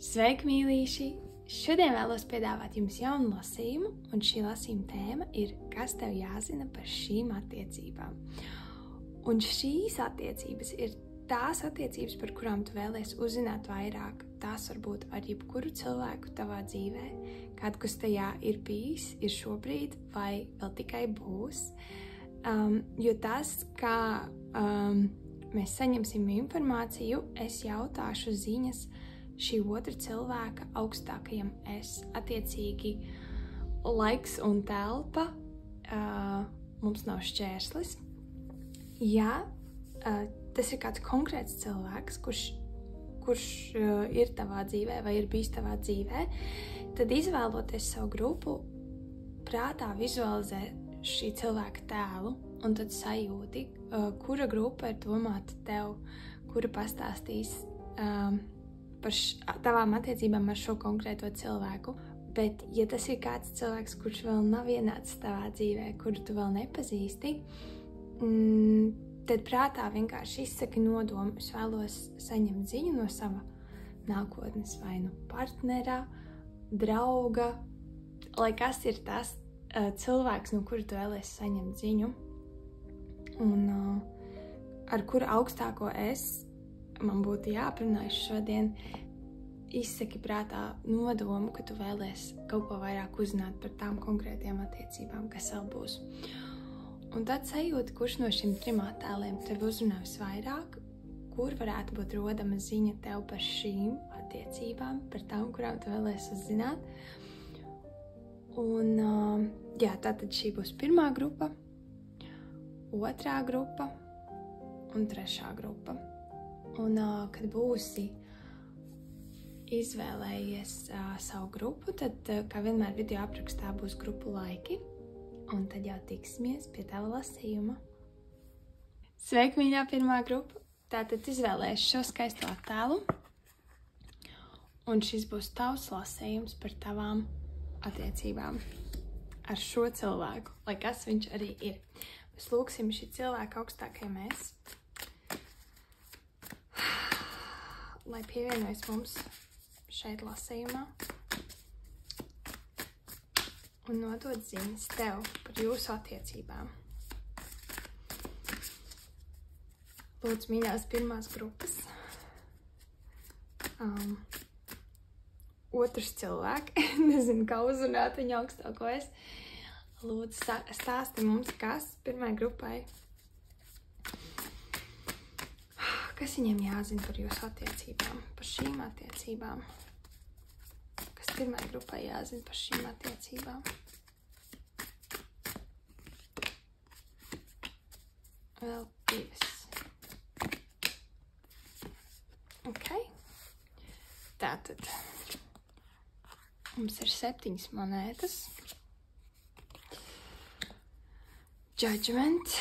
Sveiki, mīļīši! Šodien vēlos piedāvāt jums jaunu lasījumu, un šī lasījuma tēma ir kas tev jāzina par šīm attiecībām. Un šīs attiecības ir tās attiecības, par kurām tu vēlies uzzināt vairāk. Tās var būt ar jebkuru cilvēku tavā dzīvē, kādu, kas tajā ir bijis, ir šobrīd vai vēl tikai būs. Jo tas, kā mēs saņemsim informāciju, es jautāšu ziņas šī otra cilvēka augstākajam es. Attiecīgi laiks un telpa mums nav šķērslis. Ja tas ir kāds konkrēts cilvēks, kurš ir tavā dzīvē vai ir bijis tavā dzīvē, tad izvēloties savu grupu, prātā vizualizē šī cilvēka tēlu un tad sajūti, kura grupa ir domāta tev, kura pastāstīs par tavām attiecībām ar šo konkrēto cilvēku. Bet, ja tas ir kāds cilvēks, kurš vēl nav ienācis tavā dzīvē, kuru tu vēl nepazīsti, tad prātā vienkārši izsaki nodomu. Es vēlos saņemt ziņu no sava nākotnes vai nu partnera, drauga, lai kas ir tas cilvēks, no kura tu vēlies saņemt ziņu, un ar kuru augstāko es man būtu jāprunājas šodien, izsaki prātā nodomu, ka tu vēlies kaut ko vairāk uzzināt par tām konkrētajām attiecībām, kas vēl būs. Un tad sajūti, kurš no šiem trim attēliem tev uzrunā visvairāk, kur varētu būt rodama ziņa tev par šīm attiecībām, par tām, kurām tu vēlies uzzināt. Un tātad šī būs pirmā grupa, otrā grupa un trešā grupa. Un, kad būsi izvēlējies savu grupu, tad, kā vienmēr video aprakstā, būs grupu laiki, un tad jau tiksimies pie tava lasījuma. Sveiki, mīļā pirmā grupa! Tātad izvēlējies šo skaisto attēlu, un šis būs tavs lasījums par tavām attiecībām ar šo cilvēku, lai kas viņš arī ir. Mēs lūksim šī cilvēka augstākajam es, lai pievienojas mums šeit lasījumā un nodod ziņas tev par jūsu attiecībām. Lūdzu, mīļās pirmās grupas. Otrs cilvēki, nezinu, kā uzrunāt viņa augstāko es. Lūdzu, stāsti mums, kas pirmai grupai. Kas viņiem jāzina par jūsu attiecībām, par šīm attiecībām? Kas pirmai grupai jāzina par šīm attiecībām? Vēl divas. Ok. Tātad mums ir 7 monētas. Judgment.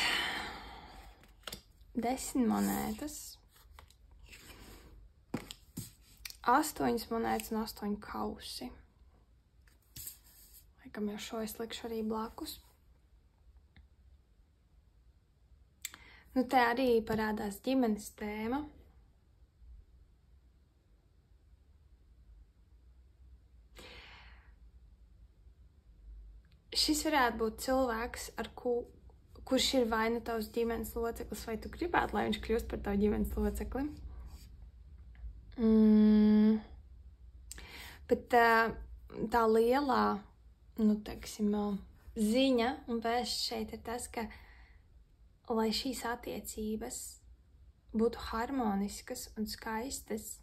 10 monētas. 8 monētas un 8 kausi. Laikam jau šo es likšu arī blakus. Nu, te arī parādās ģimenes tēma. Šis varētu būt cilvēks, kurš ir vai nu tavs ģimenes loceklis, vai tu gribētu, lai viņš kļūst par tavu ģimenes locekli. Bet tā lielā, ziņa un vēsts šeit ir tas, ka, lai šīs attiecības būtu harmoniskas un skaistas,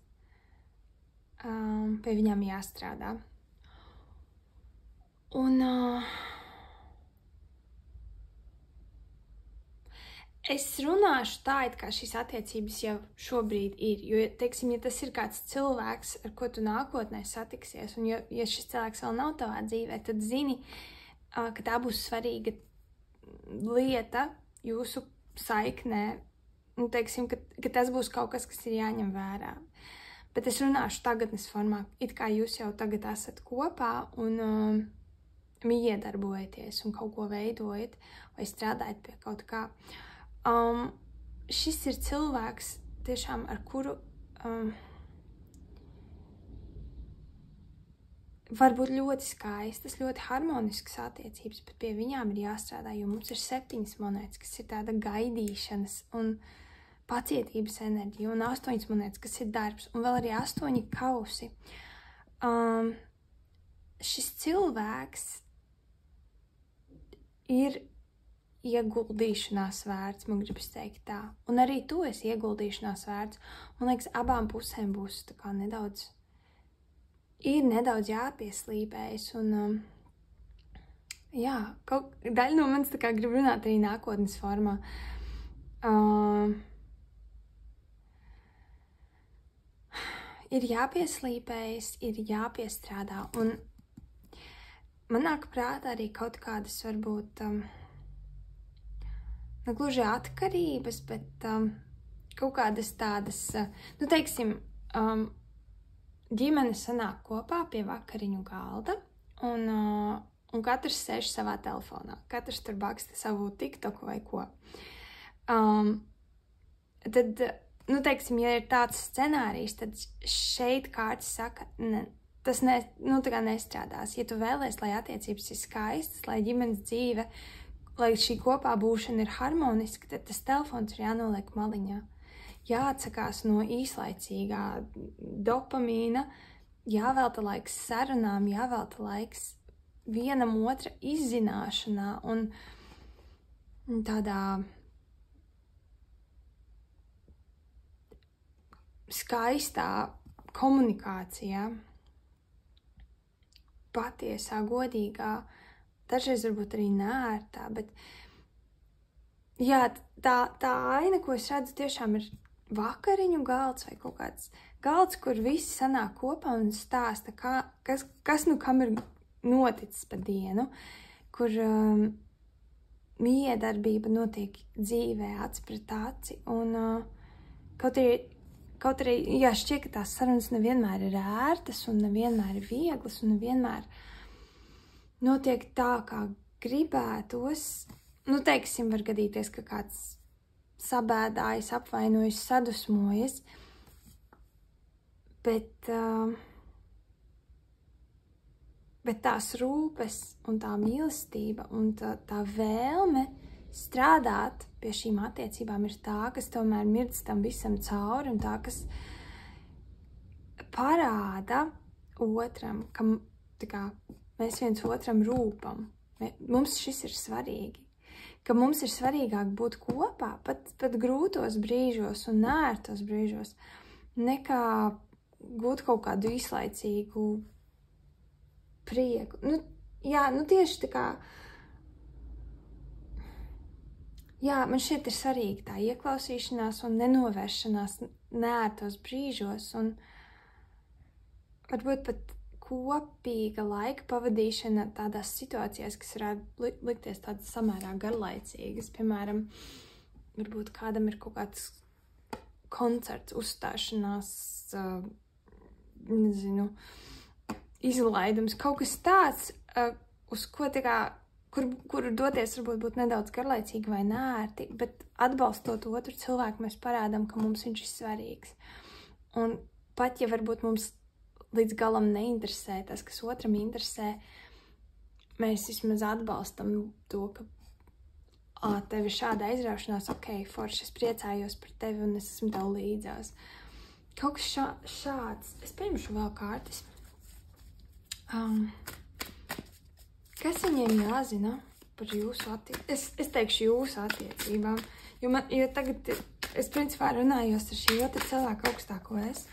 pie viņām jāstrādā. Un es runāšu tā, it kā šīs attiecības jau šobrīd ir, jo, teiksim, ja tas ir kāds cilvēks, ar ko tu nākotnē satiksies, un ja šis cilvēks vēl nav tavā dzīvē, tad zini, ka tā būs svarīga lieta jūsu saiknē, un, teiksim, ka tas būs kaut kas, kas ir jāņem vērā. Bet es runāšu tagadnes formā, it kā jūs jau tagad esat kopā un iedarbojaties un kaut ko veidojat vai strādājat pie kaut kā. Šis ir cilvēks, tiešām ar kuru var būt ļoti skaistas, ļoti harmoniskas attiecības, bet pie viņām ir jāstrādā, jo mums ir 7 monētas, kas ir tāda gaidīšanas un pacietības enerģija, un 8 monētas, kas ir darbs, un vēl arī 8 kausi. Šis cilvēks ir ieguldīšanās vērts, man gribas teikt tā, un arī tu esi ieguldīšanās vērts, man liekas, abām pusēm būs tā kā nedaudz jāpieslīpējas, un jā, daļa no manis tā kā grib runāt arī nākotnes formā. Ir jāpieslīpējas, ir jāpiestrādā, un man nāk prātā arī kaut kādas varbūt, gluži atkarības, bet kaut kādas tādas, nu teiksim, ģimene sanāk kopā pie vakariņu galda, un katrs sēž savā telefonā. Katrs tur baksta savu TikToku vai ko. Tad, nu, teiksim, ja ir tāds scenārijs, tad šeit kārts saka, tas tā kā nestrādās. Ja tu vēlies, lai attiecības ir skaistas, lai ģimenes dzīve, lai šī kopā būšana ir harmoniska, tad tas telefons ir jānoliek maliņā. Jāatsakās no īslaicīgā dopamīna, jāvelta laiks sarunām, jāvelta laiks vienam otra izzināšanā un tādā skaistā komunikācijā, patiesā, godīgā, dažreiz varbūt arī neērtā, bet jā, tā aina, ko es redzu, tiešām ir vakariņu galds vai kaut kāds galds, kur visi sanāk kopā un stāsta, kas nu kam ir noticis pa dienu, kur miedarbība notiek dzīvē aci pret aci, un kaut arī, jā, šķiet, ka tās sarunas nevienmēr ir ērtas un nevienmēr ir vieglas un nevienmēr notiek tā, kā gribētos. Nu, teiksim, var gadīties, ka kāds sabēdājas, apvainojas, sadusmojas, bet tās rūpes un tā mīlestība un tā vēlme strādāt pie šīm attiecībām ir tā, kas tomēr mirdz tam visam cauri un tā, kas parāda otram, ka tā kā, mēs viens otram rūpam. Mums šis ir svarīgi. Ka mums ir svarīgāk būt kopā, pat grūtos brīžos un neērtos brīžos, nekā gūt kaut kādu īslaicīgu prieku. Nu, jā, nu tieši tā kā, jā, man šķiet ir svarīgi tā ieklausīšanās un nenovēršanās neērtos brīžos, un varbūt pat kopīga laika pavadīšana tādās situācijās, kas varētu likties tādas samērā garlaicīgas. Piemēram, varbūt kādam ir kaut kāds koncerts, uzstāšanās, nezinu, izlaidums, kaut kas tāds, uz ko tā kā, kur doties varbūt būt nedaudz garlaicīgi vai nērti, bet atbalstot otru cilvēku, mēs parādām, ka mums viņš ir svarīgs. Un pat, ja varbūt mums līdz galam neinteresē tas, kas otram interesē, mēs vismaz atbalstam to, ka tev ir šāda aizraušanās, ok, forši, es priecājos par tevi un es esmu tev līdzās. Kaut kas šāds. Es paņemšu vēl kārtas. Kas viņiem jāzina par jūsu attiecībām? Es teikšu jūsu attiecībām, jo tagad es principā runājos ar šī otra cilvēka augstāko es.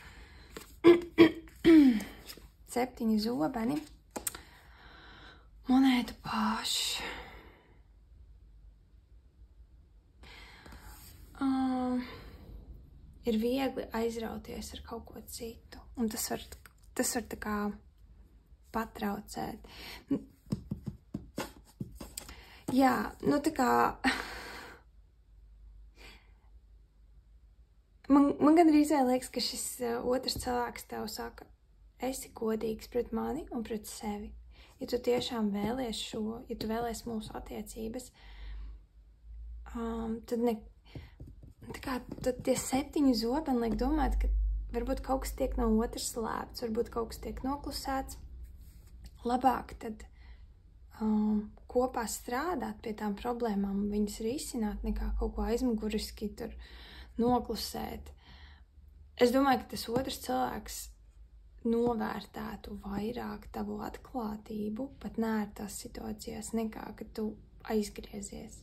7 zobeni, monētu paši. Ir viegli aizrauties ar kaut ko citu, un tas var tā kā patraucēt. Jā, nu tā kā man gandrīz liekas, ka šis otrs cilvēks tev saka, esi godīgs pret mani un pret sevi. Ja tu tiešām vēlies šo, ja tu vēlies mūsu attiecības, tad tie 7 zobeni liek domāt, ka varbūt kaut kas tiek no otras slēpts, varbūt kaut kas tiek noklusēts, labāk tad kopā strādāt pie tām problēmām un viņas risināt, nekā kaut ko aizmuguriski tur noklusēt. Es domāju, ka tas otrs cilvēks novērtētu vairāk tavu atklātību, pat nērtās situācijās, nekā, ka tu aizgriezies.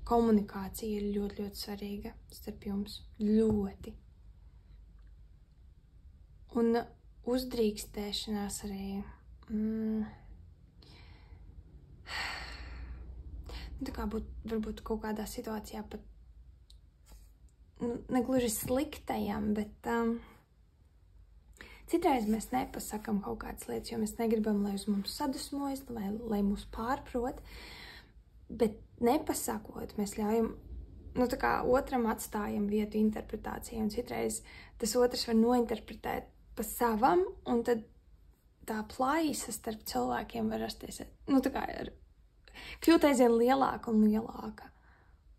Komunikācija ir ļoti, ļoti svarīga starp jums. Ļoti. Un uzdrīkstēšanās arī. Tā kā varbūt kaut kādā situācijā pat negluži sliktajam, bet citreiz mēs nepasakam kaut kādas lietas, jo mēs negribam, lai uz mums sadusmojas, lai mūs pārprot, bet nepasakot, mēs ļaujam, tā kā otram atstājam vietu interpretācijai, un citreiz tas otrs var nointerpretēt pa savam, un tad tā plaisa starp cilvēkiem var rasties, tā kā kļūt aizvien lielāka un lielāka.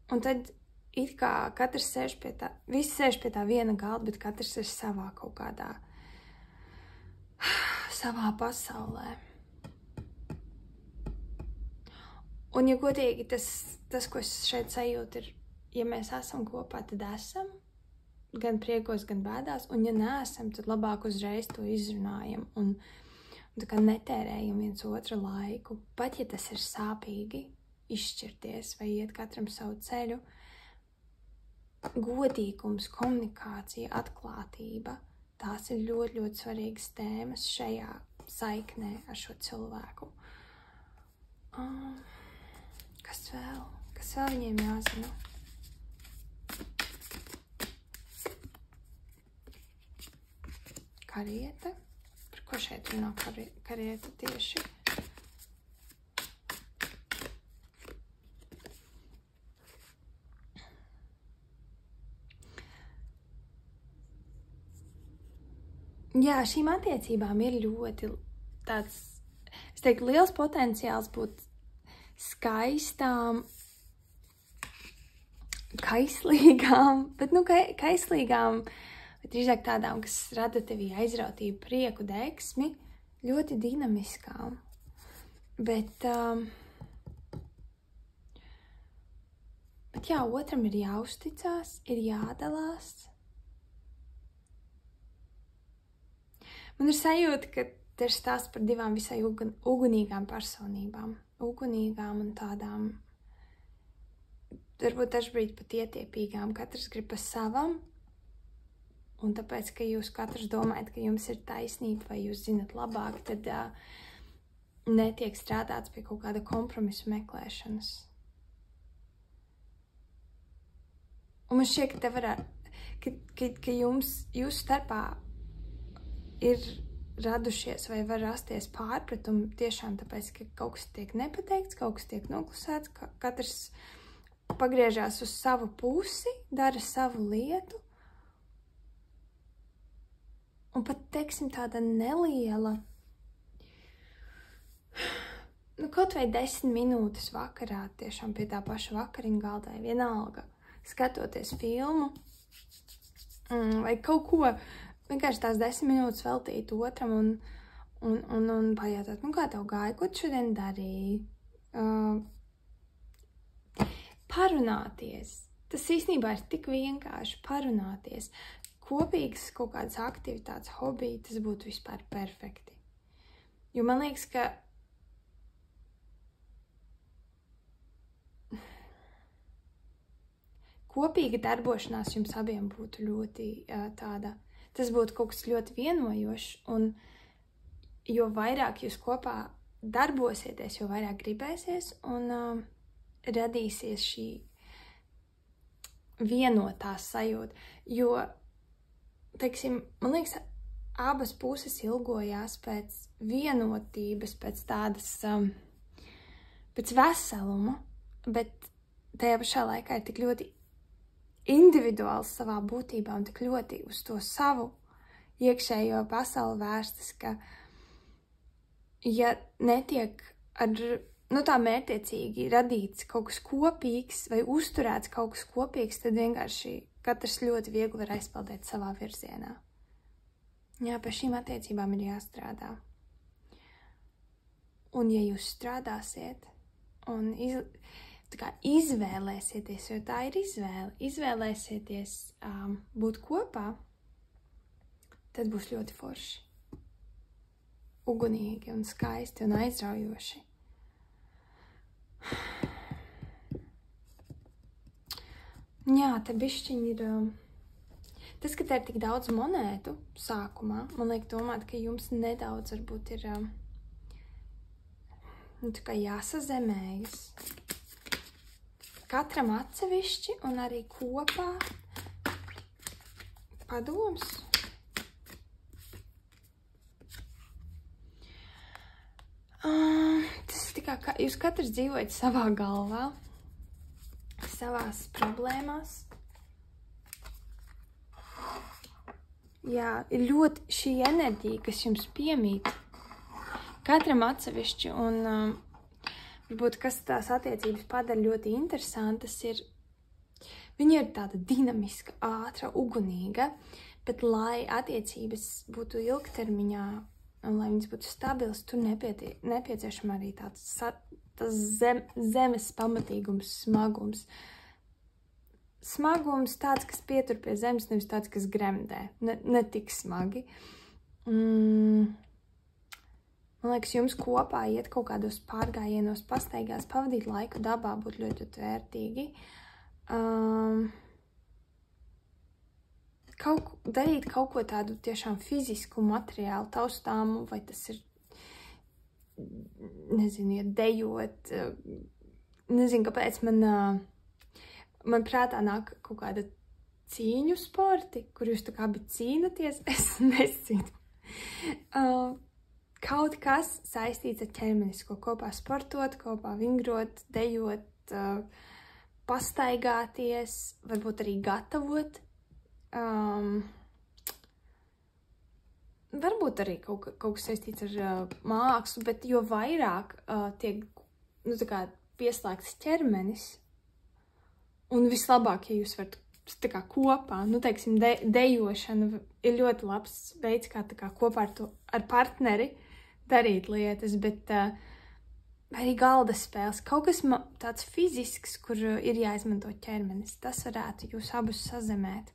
Un tad it kā katrs sēž pie tā, visi sēž pie tā viena galda, bet katrs ir savā kaut kādā, savā pasaulē. Un, ja godīgi, tas, ko es šeit sajūtu, ir, ja mēs esam kopā, tad esam, gan priekos, gan bēdās, un ja neesam, tad labāk uzreiz to izrunājam un tā kā netērējam viens otra laiku, pat ja tas ir sāpīgi izšķirties vai iet katram savu ceļu. Godīgums, komunikācija, atklātība, tās ir ļoti, ļoti svarīgas tēmas šajā saiknē ar šo cilvēku. Kas vēl? Kas vēl viņiem jāzina? Kariete. Ko šeit runā karieta tieši? Jā, šīm attiecībām ir ļoti tāds, es teiktu, liels potenciāls būt skaistām, kaislīgām, bet kaislīgām, bet drīzāk tādām, kas rada tevī aizrautību, prieku, deksmi, ļoti dinamiskām. Bet jā, otram ir jāuzticās, ir jādalās. Man ir sajūta, ka te ir stāsts par divām visai ugunīgām personībām. Ugunīgām un tādām, varbūt dažbrīd pat ietiepīgām. Katrs grib pa savam. Un tāpēc, ka jūs katrs domājat, ka jums ir taisnība vai jūs zinat labāk, tad netiek strādāts pie kaut kāda kompromisu meklēšanas. Un man šķiet, ka te varētu, ka jūsu starpā ir radušies vai var rasties pārpratumi tiešām tāpēc, ka kaut kas tiek nepateikts, kaut kas tiek noklusēts, ka katrs pagriežās uz savu pusi, dara savu lietu. Un pat, teiksim, tāda neliela, kaut vai 10 minūtes vakarā, tiešām pie tā paša vakariņu galdā, vienalga, skatoties filmu, vai kaut ko, vienkārši tās 10 minūtes veltīt otram un pajautāt, kā tev gāja, ko tu šodien darīji? Parunāties. Tas īstenībā ir tik vienkārši parunāties. Kopīgas kaut kādas aktivitātes, hobiji, tas būtu vispār perfekti. Jo man liekas, ka kopīga darbošanās jums abiem būtu ļoti tāda, tas būtu kaut kas ļoti vienojošs, un jo vairāk jūs kopā darbosieties, jo vairāk gribēsies, un radīsies šī vienotā sajūta, jo teiksim, man liekas, abas puses ilgojās pēc vienotības, pēc tādas, pēc veseluma, bet tajā pašā laikā ir tik ļoti individuāls savā būtībā un tik ļoti uz to savu iekšējo pasauli vērstas, ka ja netiek ar, tā mērķiecīgi radīts kaut kas kopīgs vai uzturēts kaut kas kopīgs, tad vienkārši katrs ļoti viegli var aizpeldēt savā virzienā. Jā, pie šīm attiecībām ir jāstrādā. Un ja jūs strādāsiet un izvēlēsieties, jo tā ir izvēle, izvēlēsieties būt kopā, tad būs ļoti forši, ugunīgi un skaisti un aizraujoši. Jā, te bišķiņ ir... Tas, ka te ir tik daudz monētu sākumā, man liek domāt, ka jums nedaudz varbūt ir tā kā jāsazemējas. Katram atsevišķi un arī kopā padoms. Tas ir tā kā jūs katrs dzīvojat savā galvā, savās problēmās. Jā, ir ļoti šī enerģija, kas jums piemīt. Katram atsevišķi, un varbūt, kas tās attiecības padara ļoti interesantas, ir, viņa ir tāda dinamiska, ātra, ugunīga, bet lai attiecības būtu ilgtermiņā, un lai viņas būtu stabilas, tur nepieciešama arī tāds zemes pamatīgums, smagums. Smagums tāds, kas pietur pie zemes, nevis tāds, kas gremdē. Ne tik smagi. Man liekas, jums kopā iet kaut kādos pārgājienos, pastaigās, pavadīt laiku dabā būtu ļoti vērtīgi. Darīt kaut ko tādu tiešām fizisku, materiālu, taustāmu, vai tas ir, nezinu, ja dejot, nezinu, kāpēc man prātā nāk kaut kāda cīņu sporti, kur jūs tā kā abi cīnaties, es nezinu. Kaut kas saistīts ar ķermenisko, kopā sportot, kopā vingrot, dejot, pastaigāties, varbūt arī gatavot. Varbūt arī kaut kas saistīts ar mākslu, bet jo vairāk tiek tā kā pieslēgts ķermenis, un vislabāk, ja jūs varat tā kā kopā, teiksim, dejošana ir ļoti labs veids, kā tā kā kopā ar partneri darīt lietas, bet arī galda spēles, kaut kas tāds fizisks, kur ir jāizmanto ķermenis, tas varētu jūs abus sazemēt.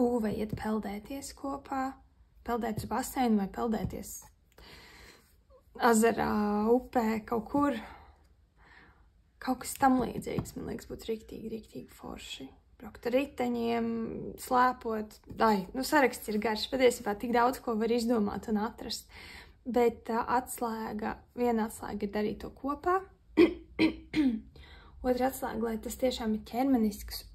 Vai iet peldēties kopā, peldēt uz baseinu vai peldēties ezerā, upē, kaut kur. Kaut kas tam līdzīgs, man liekas, būtu riktīgi forši. Braukt ar riteņiem, slēpot. Saraksts ir garš, patiesībā tik daudz, ko var izdomāt un atrast. Bet viena atslēga ir darīt to kopā. Otra atslēga, lai tas tiešām ir ķermenisks.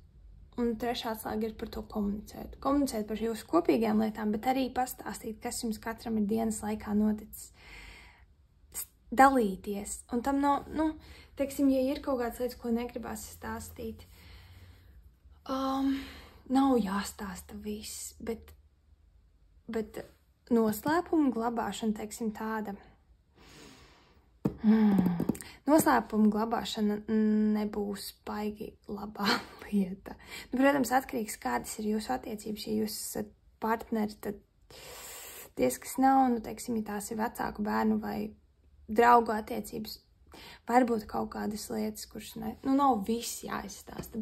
Un trešā atslēga ir par to komunicēt. Komunicēt par jūsu kopīgajām lietām, bet arī pastāstīt, kas jums katram ir dienas laikā noticis. Dalīties. Un tam nav, teiksim, ja ir kaut kāds lietas, ko negribās stāstīt, nav jāstāsta viss, bet noslēpumu glabāšana, teiksim, tāda. Noslēpumu glabāšana nebūs baigi labā lieta. Protams, atkarīgs, kādas ir jūsu attiecības. Ja jūs esat partneri, tad ties, kas nav, teiksim, ja tās ir vecāku bērnu vai draugu attiecības, varbūt kaut kādas lietas, kuras nav viss jāizstāsta,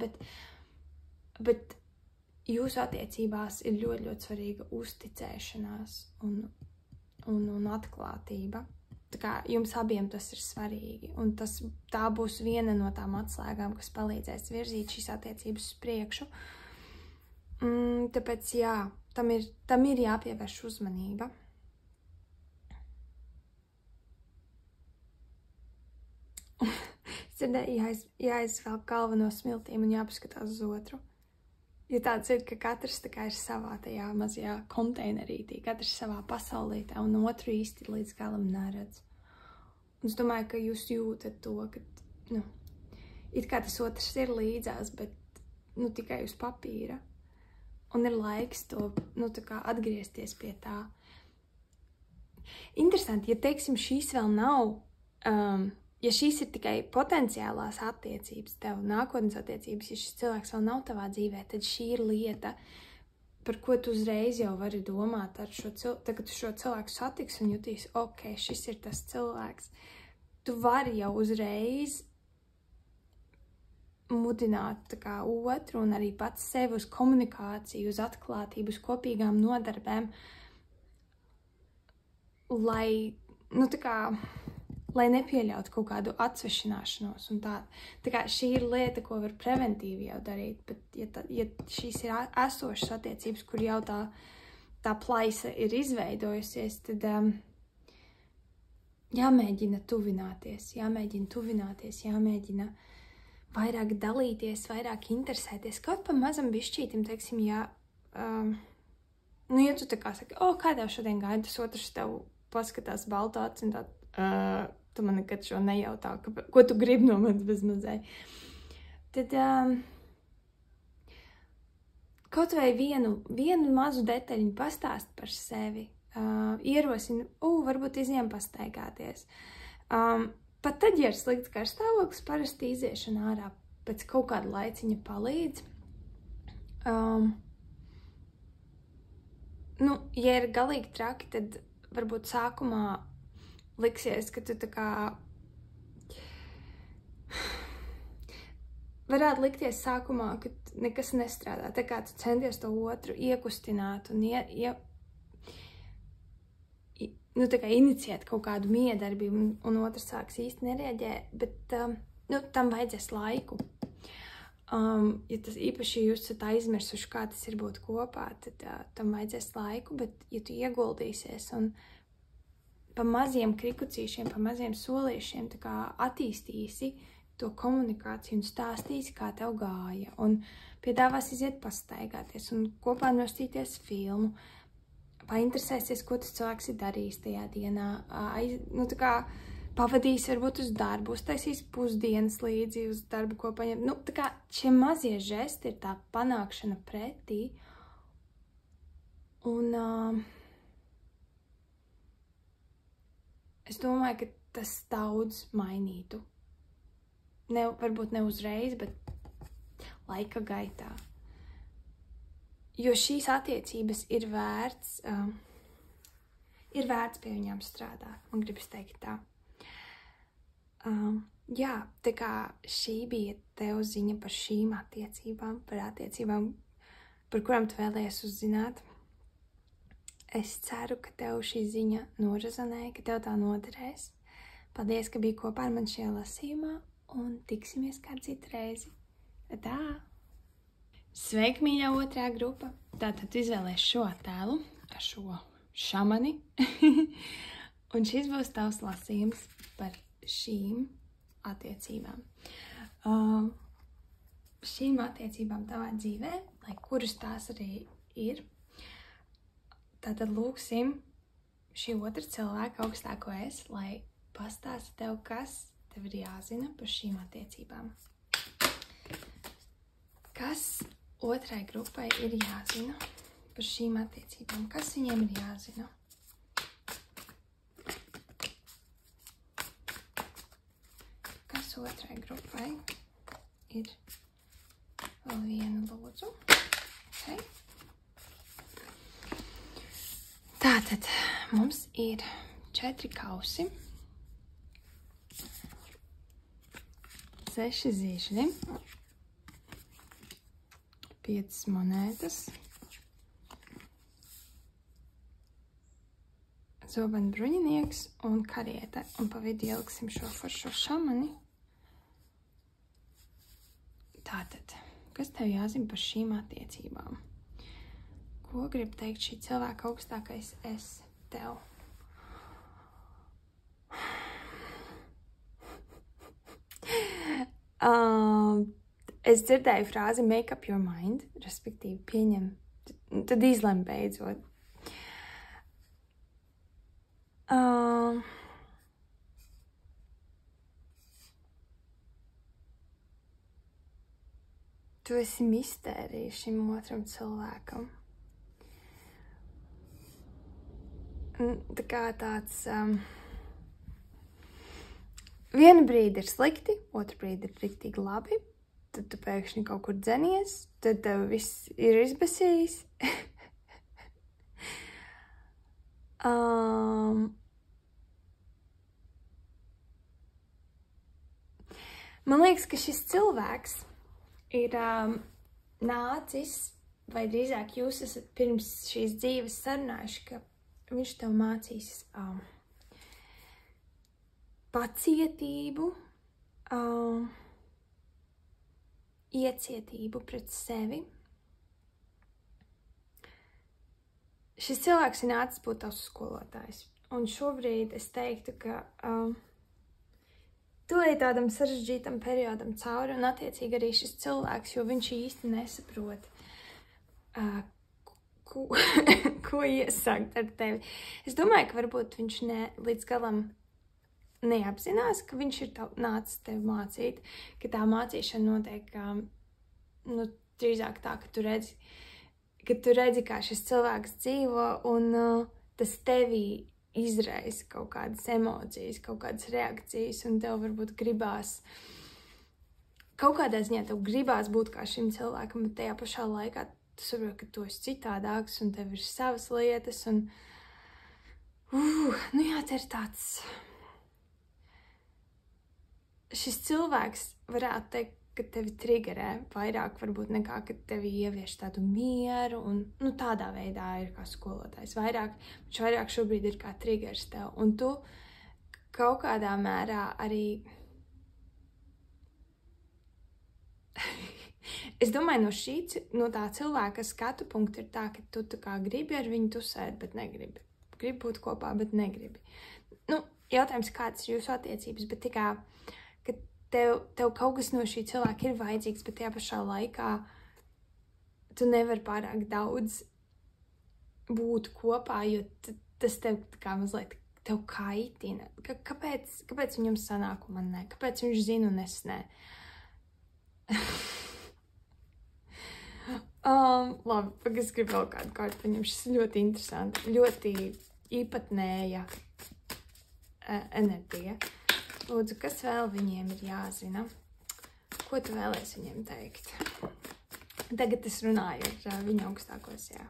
bet jūsu attiecībās ir ļoti, ļoti svarīga uzticēšanās un atklātība. Tā kā jums abiem tas ir svarīgi, un tā būs viena no tām atslēgām, kas palīdzēs virzīt šīs attiecības uz priekšu. Tāpēc, jā, tam ir jāpievērš uzmanība. Jāizvelk galva no smiltīm un jāpaskatās uz otru. Ja tāds ir, ka katrs tā kā ir savā tajā mazajā konteinerītī, katrs savā pasaulītē un otru īsti līdz galam neredz. Un es domāju, ka jūs jūtat to, ka, it kā tas otrs ir līdzās, bet, tikai uz papīra. Un ir laiks to, tā kā atgriezties pie tā. Interesanti, ja, teiksim, šīs vēl nav, ja šīs ir tikai potenciālās attiecības tev, nākotnes attiecības, ja šis cilvēks vēl nav tavā dzīvē, tad šī ir lieta, par ko tu uzreiz jau vari domāt ar šo cilvēku, tagad tu šo cilvēku satiks un jutīs, ok, šis ir tas cilvēks. Tu vari jau uzreiz mudināt tā kā otru un arī pats sevi uz komunikāciju, uz atklātību, uz kopīgām nodarbēm, lai, nu tā kā, lai nepieļautu kaut kādu atsvešināšanos un tā. Tā kā šī ir lieta, ko var preventīvi jau darīt, bet ja šīs ir esošas attiecības, kur jau tā plaisa ir izveidojusies, tad jāmēģina tuvināties, jāmēģina vairāk dalīties, vairāk interesēties. Kaut pa mazam bišķītim, teiksim, ja tu tā kā saki, kā tev šodien gāja, tas otrs tev paskatās baltu aci un tā, tu man nekad šo nejautā, ko tu gribi no manis bezmazai. Tad kaut vai vienu mazu detaļu pastāst par sevi, ierosina, varbūt izjām pastaigāties. Pat tad, ja ir slikts garstāvoklis, parasti iziešana ārā pēc kaut kāda laiciņa palīdz. Ja ir galīgi traki, tad varbūt sākumā liksies, ka tu tā kā varētu likties sākumā, ka nekas nestrādā, tā kā tu centies to otru iekustināt un tā kā iniciēt kaut kādu miedarbību un otrs sāks īsti nereaģē, bet tam vajadzēs laiku. Ja tas īpaši jūs esat aizmirsuši, kā tas ir būt kopā, tad tam vajadzēs laiku, bet ja tu ieguldīsies un pa maziem krikucīšiem, pa maziem solīšiem tā kā attīstīsi to komunikāciju un stāstīsi, kā tev gāja, un piedāvās iziet pastaigāties un kopā nostīties filmu, painteresēsies, ko tas cilvēks ir darījis tajā dienā, tā kā pavadījis varbūt uz darbu, uztaisīs pusdienas līdzi uz darbu kopā. Tā kā šie mazie žesti ir tā panākšana pretī, un es domāju, ka tas daudz mainītu. Varbūt ne uzreiz, bet laika gaitā. Jo šīs attiecības ir vērts pie viņām strādāt, man gribas teikt tā. Tā kā šī bija tev ziņa par šīm attiecībām, par kurām tu vēlējies uzzināt. Es ceru, ka tev šī ziņa norezonēja, ka tev tā noderēs. Paldies, ka biji kopā ar mani šajā lasījumā, un tiksimies kādu citu reizi. Tā! Sveiki, mīļā otrā grupa! Tātad tu izvēlēsi šo attēlu ar šo šamani, un šis būs tavs lasījums par šīm attiecībām. Šīm attiecībām tavā dzīvē, lai kuras tās arī ir, tātad lūksim šī otra cilvēka augstāko es, lai pastāsta tev, kas tev ir jāzina par šīm attiecībām. Kas otrai grupai ir jāzina par šīm attiecībām? Kas viņiem ir jāzina? Kas otrai grupai ir? Vēl vienu lūdzu. Okay. Tātad mums ir 4 kausi, 6 zīšļi, 5 monētas, zobenbruņinieks un kariete. Un pa vidu ieliksim šo foršo šamani. Tātad, kas tev jāzina par šīm attiecībām? Ko grib teikt šī cilvēka augstākais es tev? Es dzirdēju frāzi make up your mind, respektīvi pieņem, tad izlem beidzot. Tu esi mistērija šim otram cilvēkam. Tā kā tāds, vienu brīdi ir slikti, otru brīdi ir riktīgi labi, tad tu pēkšņi kaut kur dzenies, tad tev viss ir izbesījis, Man liekas, ka šis cilvēks ir nācis, vai drīzāk jūs esat pirms šīs dzīves sarunājuši, ka viņš tev mācīs pacietību, iecietību pret sevi. Šis cilvēks ir nācis būt tavs skolotājs. Un šobrīd es teiktu, ka tu ej tādam sarežģītam periodam cauri, un attiecīgi arī šis cilvēks, jo viņš īsti nesaprot, ko iesākt ar tevi. Es domāju, ka varbūt viņš līdz galam neapzinās, ka viņš ir nācis tevi mācīt, ka tā mācīšana notiek, drīzāk tā, ka tu redzi, kā šis cilvēks dzīvo, un tas tevī izraisa kaut kādas emocijas, kaut kādas reakcijas, un tev varbūt gribās, kaut kādā ziņā tev gribās būt kā šim cilvēkam, bet tajā pašā laikā tu saproti, ka tu esi citādāks, un tev ir savas lietas, un, te ir tāds, šis cilvēks varētu teikt, ka tevi triggerē vairāk varbūt nekā, ka tevi ievieš tādu mieru, un, tādā veidā ir kā skolotājs. Viņš vairāk šobrīd ir kā triggers tev, un tu kaut kādā mērā arī, es domāju, no tā cilvēka skatu punkta ir tā, ka tu tā kā gribi ar viņu tusēt, bet negribi. Gribi būt kopā, bet negribi. Jautājums, kāds ir jūsu attiecības, bet tikā, ka tev kaut kas no šī cilvēka ir vajadzīgs, bet tajā pašā laikā tu nevari pārāk daudz būt kopā, jo tas tev kā mazliet tev kaitina. Kāpēc viņam sanāk un man ne? Kāpēc viņš zina un es ne? Labi, es gribu vēl kādu kārtu paņemt. Šis ir ļoti interesanti, ļoti īpatnēja enerģija. Lūdzu, kas vēl viņiem ir jāzina? Ko tu vēlies viņiem teikt? Tagad es runāju ar viņu augstākos, jā.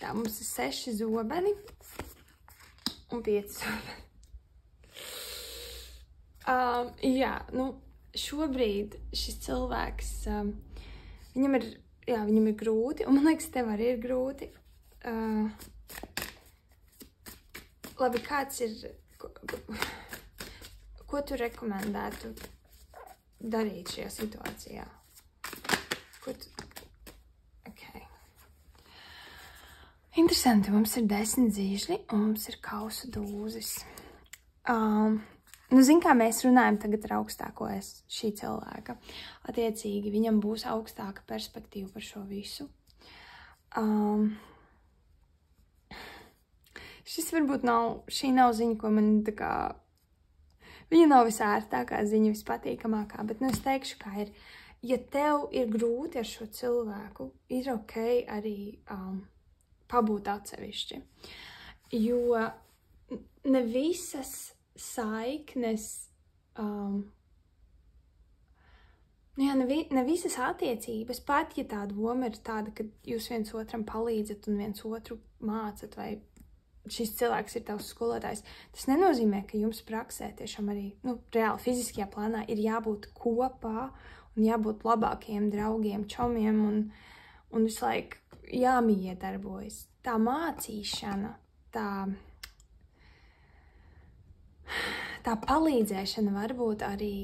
Tā, mums ir 6 zobeni un 5 zobeni. Šobrīd šis cilvēks, viņam ir grūti, un man liekas, tev arī ir grūti. Labi, kāds ir... Ko tu rekomendētu darīt šajā situācijā? Okay. Interesanti, mums ir 10 zīžļi un mums ir kausu dūzis. Zin kā mēs runājam tagad ar augstāko šī cilvēka. Attiecīgi, viņam būs augstāka perspektīva par šo visu. Šī nav ziņa, ko man tā kā... Viņa nav visērtākā ziņa, vispatīkamākā, bet es teikšu, kā ir. Ja tev ir grūti ar šo cilvēku, ir ok arī pabūt atsevišķi. Jo ne visas saiknes, ne visas attiecības, pat ja tā doma ir tāda, ka jūs viens otram palīdzat un viens otru mācat vai šis cilvēks ir tavs skolotājs, tas nenozīmē, ka jums praksē tiešām arī, reāli fiziskajā plānā ir jābūt kopā un jābūt labākiem draugiem, čomiem un visu laiku jāmiedarbojas. Tā mācīšana, tā palīdzēšana var būt arī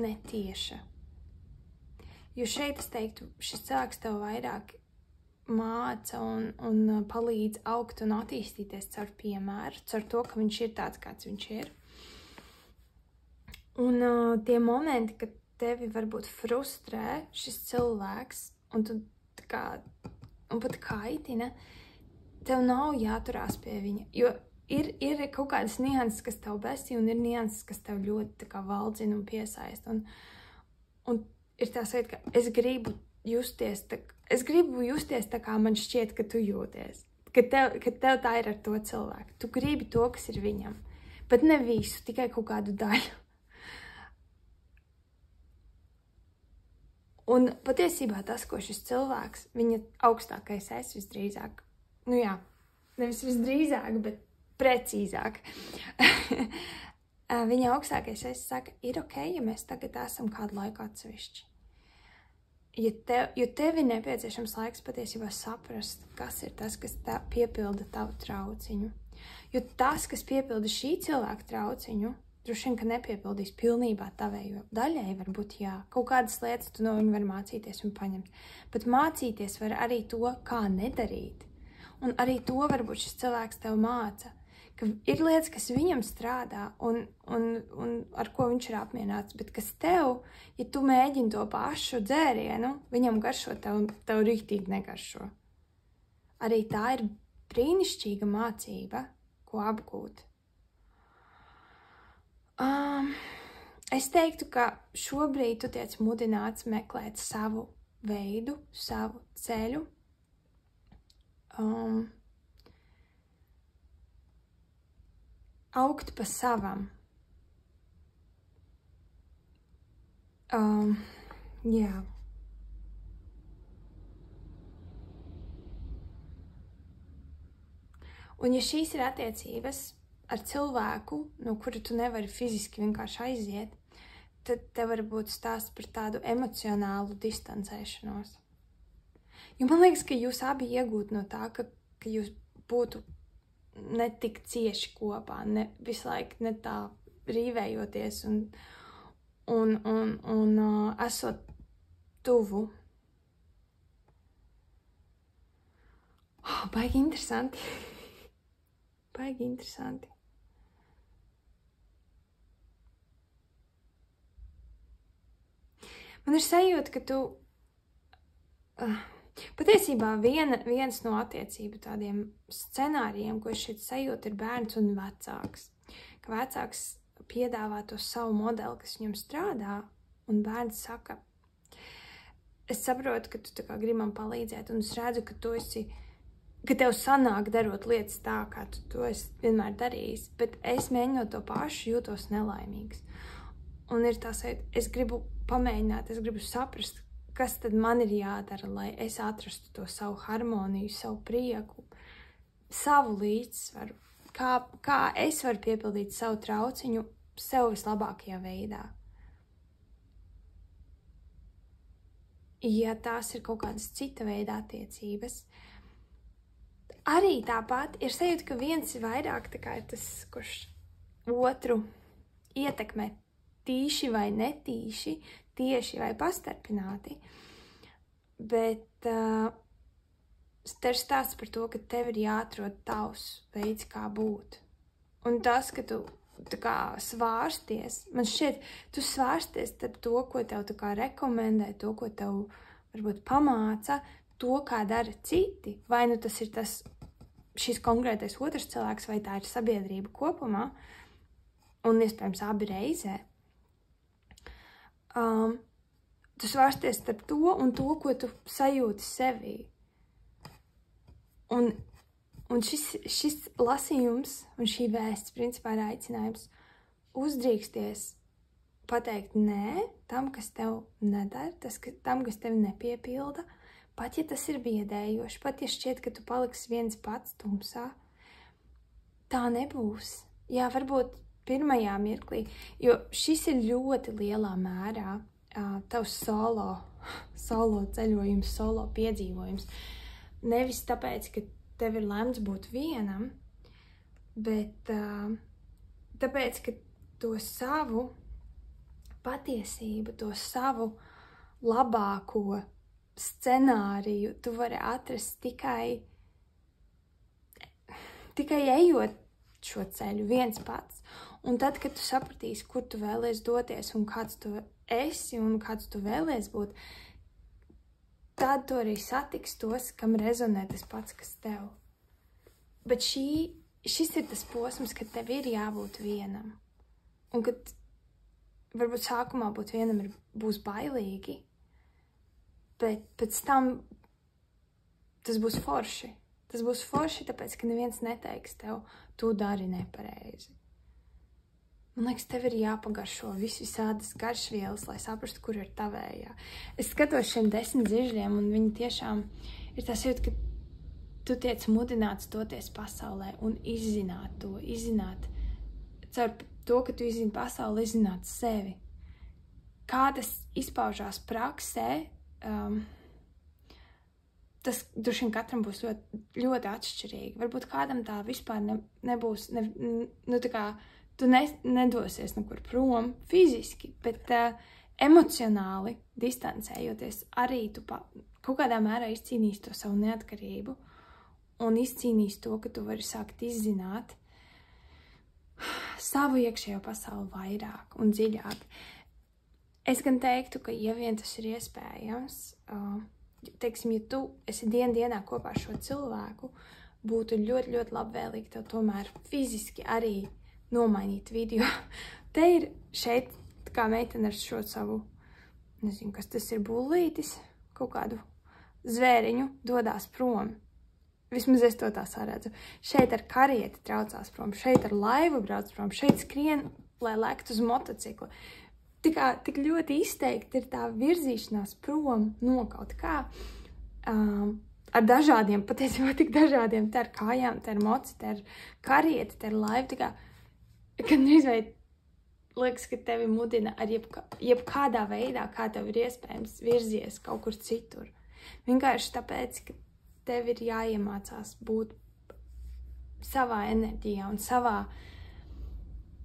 netieša. Jo šeit es teiktu, šis cilvēks tev vairāk māca un palīdz augt un attīstīties caur piemēru, caur to, ka viņš ir tāds, kāds viņš ir. Un tie momenti, kad tevi varbūt frustrē šis cilvēks, un tu un pat kaitina, tev nav jāturās pie viņa, jo ir kaut kādas nianses, kas tev bestī, un ir nianses, kas tev ļoti valdzina un piesaista. Un ir tā sajūta, ka es gribu justies tā, kā man šķiet, ka tu jūties. Ka tev tā ir ar to cilvēku. Tu gribi to, kas ir viņam. Bet ne visu, tikai kaut kādu daļu. Un patiesībā tas, ko šis cilvēks, viņa augstākais es visdrīzāk, nevis visdrīzāk, bet precīzāk. Viņa augstākais es saka, ir ok, ja mēs tagad esam kādu laiku atsevišķi. Jo tev ir nepieciešams laiks patiesībā saprast, kas ir tas, kas piepilda tavu trauciņu. Jo tas, kas piepilda šī cilvēka trauciņu, droši vien, ka nepiepildīs pilnībā tavējo. Daļai varbūt jā, kaut kādas lietas tu no viņa var mācīties un paņemt. Bet mācīties var arī to, kā nedarīt. Un arī to varbūt šis cilvēks tev māca. Ka ir lietas, kas viņam strādā un ar ko viņš ir apmierināts, bet kas tev, ja tu mēģini to pašu dzērienu, viņam garšo, tev riktīgi negaršo. Arī tā ir brīnišķīga mācība, ko apgūt. Es teiktu, ka šobrīd tu tiec mudināts meklēt savu veidu, savu ceļu. Augt pa savam. Jā. Un ja šīs ir attiecības ar cilvēku, no kura tu nevari fiziski vienkārši aiziet, tad tev var būt stāsts par tādu emocionālu distancēšanos. Jo man liekas, ka jūs abi iegūt no tā, ka jūs būtu ne tik cieši kopā, ne visu laiku ne tā rīvējoties un esot tuvu. Baigi interesanti. Baigi interesanti. Man ir sajūta, ka tu... Patiesībā viens no attiecību tādiem scenārijiem, ko es šeit sajūtu, ir bērns un vecāks. Ka vecāks piedāvā to savu modeli, kas viņam strādā, un bērns saka, es saprotu, ka tu tā kā gribi man palīdzēt, un es redzu, ka tev sanāk darot lietas tā, kā tu to esi vienmēr darījis, bet es mēģinot to pašu jūtos nelaimīgs. Un ir tā sajūta, es gribu pamēģināt, es gribu saprast, kas tad man ir jādara, lai es atrastu to savu harmoniju, savu prieku, savu līdzsvaru, kā es varu piepildīt savu trauciņu sev vislabākajā veidā. Ja tās ir kaut kādas cita veida attiecības, arī tāpat ir sajūta, ka viens ir vairāk tā kā ir tas, kurš otru ietekmē tīši vai netīši, tieši vai pastarpināti, bet te ir stāsts par to, ka tev ir jāatrod tavs veids, kā būt. Un tas, ka tu tā kā svārsties, man šķiet, tu svārsties starp to, ko tev tā kā rekomendē, to, ko tev varbūt pamāca, to, kā dara citi, vai nu tas ir šis konkrētais otrs cilvēks, vai tā ir sabiedrība kopumā, un iespējams abi reizē. Tu svārsties starp to un to, ko tu sajūti sevī. Un šis lasījums un šī vēsts principā ir aicinājums uzdrīksties pateikt nē tam, kas tev nedara, tam, kas tev nepiepilda, pat ja tas ir biedējoši, pat ja šķiet, ka tu paliksi viens pats tumsā, tā nebūs. Jā, varbūt pirmajā mirklī, jo šis ir ļoti lielā mērā tavs solo ceļojums, solo piedzīvojums. Nevis tāpēc, ka tev ir lemts būt vienam, bet tāpēc, ka to savu patiesību, to savu labāko scenāriju tu vari atrast tikai ejot šo ceļu viens pats. Un tad, kad tu sapratīsi, kur tu vēlies doties un kāds tu esi un kāds tu vēlies būt, tad tu arī satiks tos, kam rezonē tas pats, kas tev. Bet šis ir tas posms, kad tev ir jābūt vienam. Un kad varbūt sākumā būt vienam būs bailīgi, bet pēc tam tas būs forši. Tas būs forši, tāpēc, ka neviens neteiks tev, tu dari nepareizi. Man liekas, tev ir jāpagaršo visādas garšvielas, lai saprastu, kur ir tavējā. Es skatos šiem 10 zižļiem, un viņi tiešām ir tā sajūta, ka tu tiec mudināts doties pasaulē un izzināt to, izzināt caur to, ka tu izzini pasauli, izzināt sevi. Kā tas izpaužās praksē, tas droši vien katram būs ļoti, ļoti atšķirīgi. Varbūt kādam tā vispār nebūs, tā kā tu nedosies nekur prom fiziski, bet emocionāli distancējoties arī tu kaut kādā mērā izcīnīsi to savu neatkarību un izcīnīsi to, ka tu vari sākt izzināt savu iekšējo pasauli vairāk un dziļāk. Es gan teiktu, ka ja vien tas ir iespējams, teiksim, ja tu esi dienā kopā ar šo cilvēku, būtu ļoti, ļoti labvēlīgi tev tomēr fiziski arī nomainīt video. Te ir šeit, kā meitene ar šo savu, nezinu, kas tas ir, bullītis, kaut kādu zvēriņu dodās prom. Vismaz es to tā saredzu. Šeit ar karieti traucās prom, šeit ar laivu brauc prom, šeit skrien, lai lekt uz motocikla. Tik ļoti izteikti ir tā virzīšanās prom no kaut kā. Ar dažādiem, patiesībā tik dažādiem, te ar kājām, te ar moci, te ar karieti, te ar laivu. Tā kā, kad neizveid liekas, ka tevi mudina ar jebkādā veidā, kā tev ir iespējams virzies kaut kur citur. Vienkārši tāpēc, ka tev ir jāiemācās būt savā enerģijā un savā,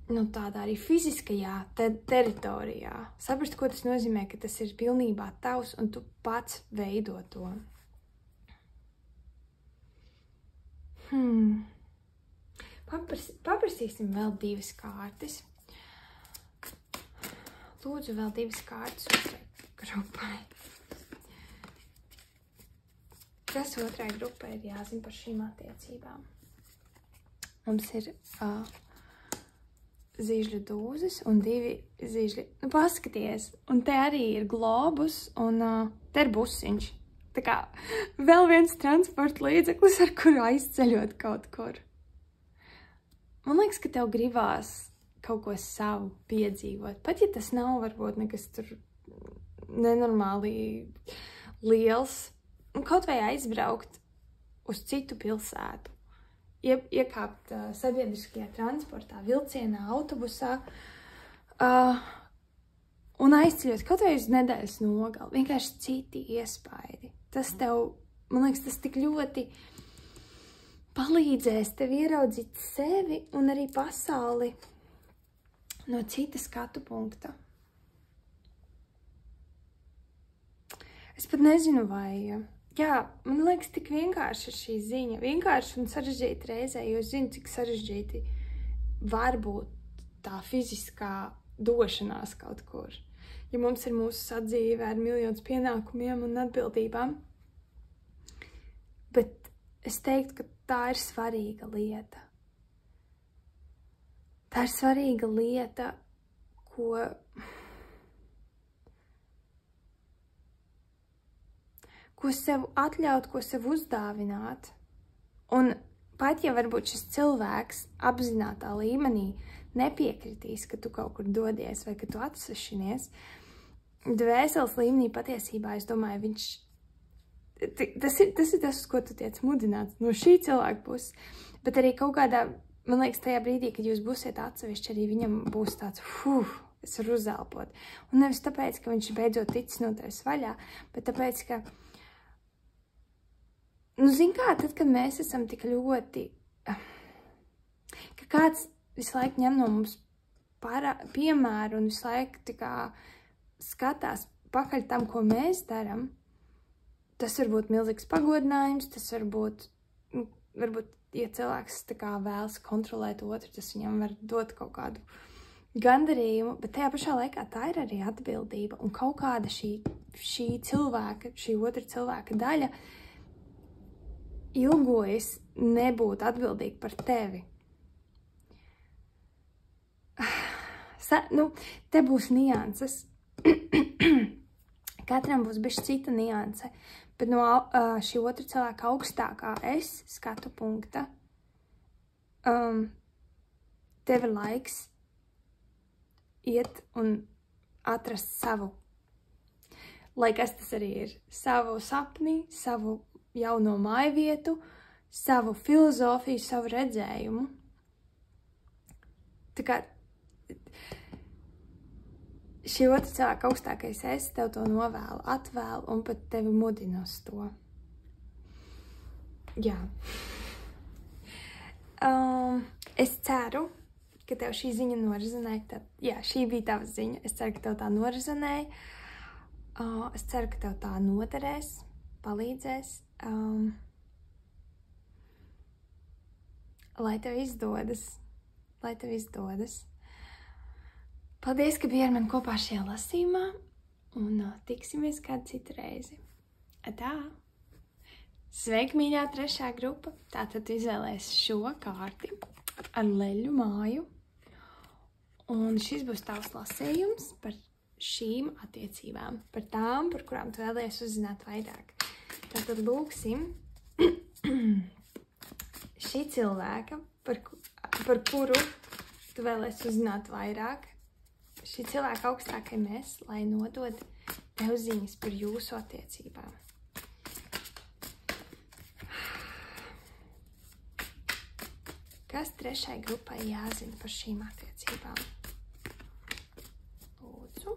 tādā arī fiziskajā teritorijā. Saprast, ko tas nozīmē, ka tas ir pilnībā tavs un tu pats veido to. Paprasīsim vēl 2 kārtas. Lūdzu, vēl 2 kārtas otrai grupai. Kas otrai grupai ir jāzina par šīm attiecībām? Mums ir zīžļu dūzes un 2 zīžļi. Paskaties, un te arī ir globus un te ir busiņš. Tā kā vēl viens transporta līdzeklis, ar kuru aizceļot kaut kur. Man liekas, ka tev gribās kaut ko savu piedzīvot. Pat ja tas nav varbūt nekas tur nenormāli liels. Un kaut vai aizbraukt uz citu pilsētu. Iekāpt sabiedriskajā transportā, vilcienā, autobusā un aizceļot kaut vai uz nedēļas nogali. Vienkārši citi iespaidi. Tas tev, man liekas, tas tik ļoti palīdzēs tev ieraudzīt sevi un arī pasauli no cita skatu punkta. Es pat nezinu, vai... Jā, man liekas, tik vienkārši ir šī ziņa. Vienkārši un sarežģīti reizē, jo es zinu, cik sarežģīti var būt tā fiziskā došanās kaut kur. Ja mums ir mūsu sadzīve ar miljonus pienākumiem un atbildībām. Bet es teiktu, ka tā ir svarīga lieta. Tā ir svarīga lieta, ko sev atļaut, ko sev uzdāvināt. Un pat ja varbūt šis cilvēks apzinātā līmenī nepiekritīs, ka tu kaut kur dodies vai ka tu atsvešinies, dvēseles līmenī patiesībā, es domāju, tas ir tas, uz ko tu tiec mudināts no šī cilvēka puses, bet arī kaut kādā, man liekas, tajā brīdī, kad jūs būsiet atsevišķi, arī viņam būs tāds, es varu uzelpot. Un nevis tāpēc, ka viņš beidzot ticis no tevis vaļā, bet tāpēc, ka zin kā, tad, kad mēs esam tik ļoti, ka kāds visu laiku ņem no mums piemēru un visu laiku tā kā skatās pakaļ tam, ko mēs daram, tas var būt milzīgs pagodinājums, tas varbūt, ja cilvēks tā kā vēlas kontrolēt otru, tas viņam var dot kaut kādu gandarījumu, bet tajā pašā laikā tā ir arī atbildība un kaut kāda šī cilvēka, šī otra cilvēka daļa ilgojas nebūt atbildīgi par tevi. Te būs nianses. Katram būs bišķi cita nianse, bet no šī otra cilvēka augstākā es skatu punkta, tev ir laiks iet un atrast savu, lai kas tas arī ir, savu sapni, savu jauno mājvietu, savu filozofiju, savu redzējumu. Tā kā šī otra cilvēka augstākais es tev to novēlu, atvēlu un pat tevi mudinu uz to. Jā. Es ceru, ka tev šī ziņa norizonēja. Jā, šī bija tava ziņa. Es ceru, ka tev tā norizonēja. Es ceru, ka tev tā noderēs, palīdzēs. Lai tev izdodas. Lai tev izdodas. Paldies, ka biji ar mani kopā šajā lasījumā. Un tiksimies kādu citu reizi. Tā! Sveiki, mīļā 3. grupa! Tātad izvēlēs šo kārti ar leļu māju. Un šis būs tavs lasījums par šīm attiecībām. Par tām, par kurām tu vēlējies uzzināt vairāk. Tātad lūksim šī cilvēka, par kuru tu vēlēsies uzzināt vairāk. Šī cilvēka augstākai mēs, lai nodod tev ziņas par jūsu attiecībām. Kas 3. grupai jāzina par šīm attiecībām? Lūdzu.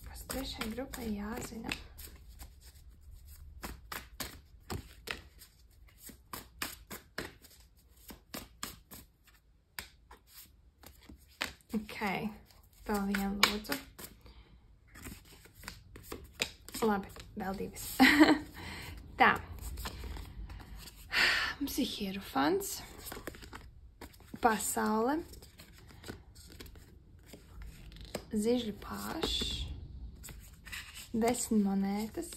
Kas 3. grupai jāzina? Ok, vēl vienu lūdzu. Labi, vēl 2. Tā. Mums ir hierofants, pasaule, zižļu pāšs, 10 monētas,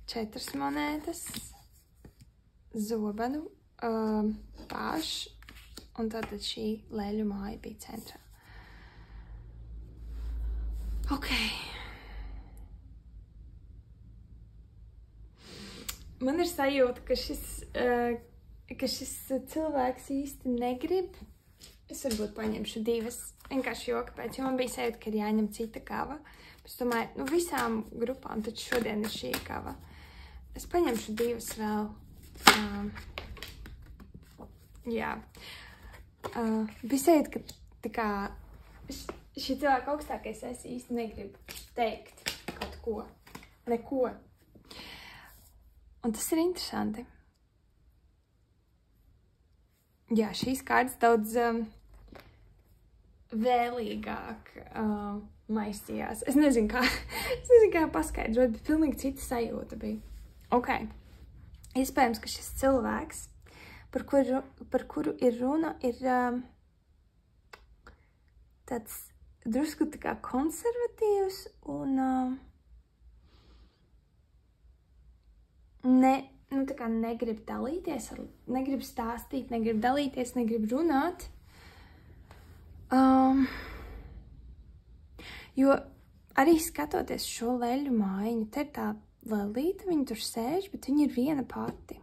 4 monētas, zobenu, pāšs, un tātad šī leļu māja bija centrā. Ok. Man ir sajūta, ka šis cilvēks īsti negrib. Es varbūt paņemšu 2, vienkārši joka pēc, jo man bija sajūta, ka ir jāņem cita kava. Es domāju, visām grupām taču šodien ir šī kava. Es paņemšu 2 vēl. Jā. Bija sajūta, ka tā kā šī cilvēka augstākais es īsti negrib teikt kaut ko. Neko. Un tas ir interesanti. Jā, šīs kārtas daudz vēlīgāk maisījās. Es nezinu, kā paskaidrot, bet pilnīgi cita sajūta bija. Ok. Iespējams, ka šis cilvēks, par kuru ir runa, ir tāds drusku tā kā konservatīvs un tā kā negrib dalīties, negrib stāstīt, negrib dalīties, negrib runāt. Jo arī skatoties šo leļu mājiņu, te ir tā lelīte, viņa tur sēž, bet viņa ir viena pati.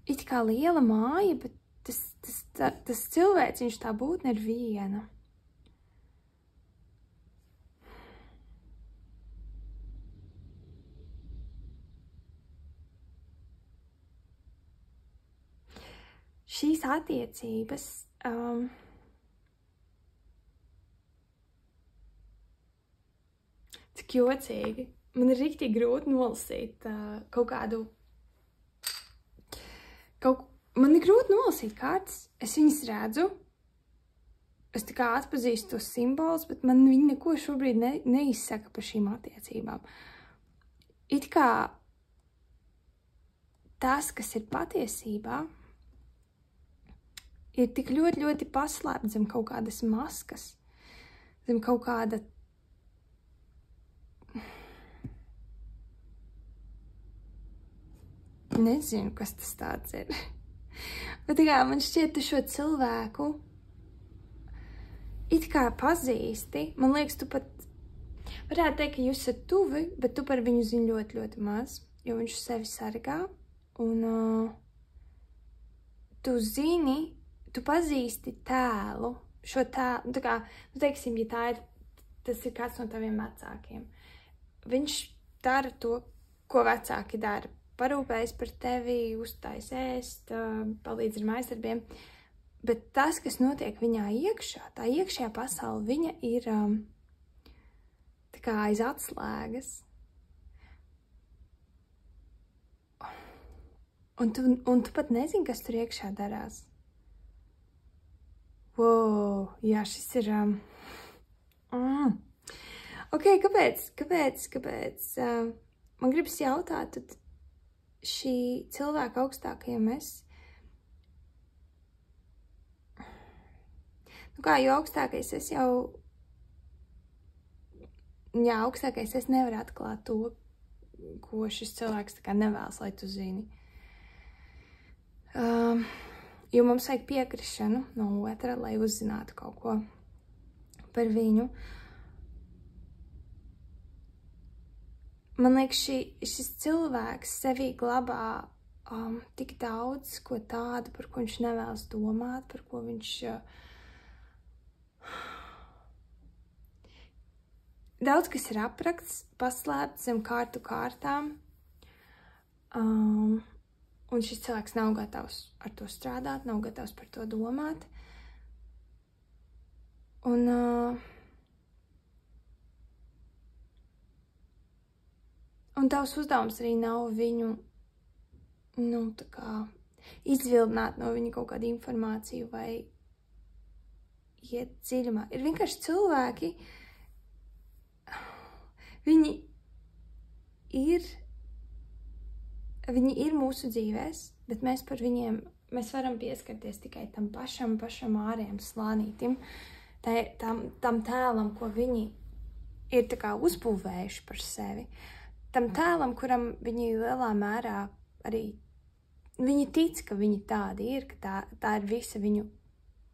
It kā liela māja, bet tas cilvēks, viņš tā būtne ir viena. Šīs attiecības cik jocīgi. Man ir riktīgi grūti nolasīt kaut kādu... Man ir grūti nolasīt kārtas. Es viņas redzu. Es tā kā atpazīstu tos simbolus, bet man viņi neko šobrīd neizsaka par šīm attiecībām. It kā tas, kas ir patiesībā, ir tik ļoti, ļoti paslēpts zem kaut kādas maskas, zem kaut kāda nezinu, kas tas tāds ir. Bet tā kā man šķiet, tu šo cilvēku it kā pazīsti. Man liekas, tu pat varētu teikt, ka jūs esat tuvi, bet tu par viņu zini ļoti, ļoti maz, jo viņš sevi sargā. Un tu zini, tu pazīsti tēlu, šo tēlu, teiksim, ja tas ir kāds no taviem vecākiem. Viņš dara to, ko vecāki dara. Parūpējas par tevi, uztais ēst, palīdz ar mājasdarbiem. Bet tas, kas notiek viņā iekšā, tā iekšējā pasaule, viņa ir tā kā aiz atslēgas. Un tu pat nezini, kas tur iekšā darās. Wow, jā, šis ir... Ok, kāpēc? Man gribas jautāt, tad šī cilvēka augstākajam es... Nu kā, jo augstākais es jau... Jā, augstākais es nevaru atklāt to, ko šis cilvēks tā kā nevēlas, lai tu zini. Jo mums vajag piekrišanu no otra, lai uzzinātu kaut ko par viņu. Man liekas, šis cilvēks sevī glabā tik daudz ko tādu, par ko viņš nevēlas domāt, par ko viņš... Daudz, kas ir aprakts, paslēpts zem kārtu kārtām. Un šis cilvēks nav gatavs ar to strādāt, nav gatavs par to domāt. Un tavs uzdevums arī nav viņu, nu, tā kā izvilnāt no viņa kaut kādu informāciju vai iet dziļumā. Ir vienkārši cilvēki, viņi ir mūsu dzīvēs, bet mēs par viņiem, mēs varam pieskarties tikai tam pašam ārējam slānītim, tam tēlam, ko viņi ir tā kā uzbūvējuši par sevi, tam tēlam, kuram viņi lielā mērā arī, viņi tic, ka viņi tādi ir, ka tā ir visa viņu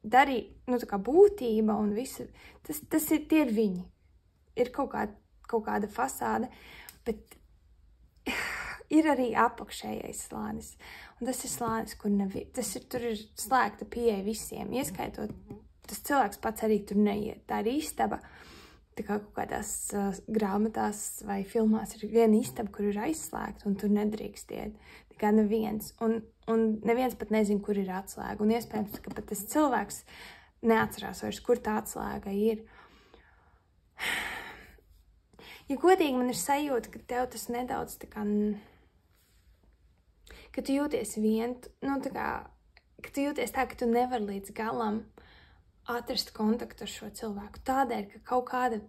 nu tā kā būtība un visa, tie ir viņi. Ir kaut kāda fasāde, bet ir arī apakšējais slānis. Un tas ir slānis, tur ir slēgta pieeja visiem, ieskaitot, tas cilvēks pats arī tur neiet. Tā ir istaba, tā kā kaut kādās grāmatās vai filmās ir viena istaba, kur ir aizslēgta un tur nedrīkst iet. Tā kā neviens. Un neviens pat nezin, kur ir atslēga. Un iespējams, ka pat tas cilvēks neatcerās vairs, kur tā atslēga ir. Ja godīgi, man ir sajūta, ka tev tas nedaudz tā kā... Ka tu jūties nu tā kā... Ka tu jūties tā, ka tu nevari līdz galam atrast kontaktu ar šo cilvēku. Tādēļ, ka kaut kāda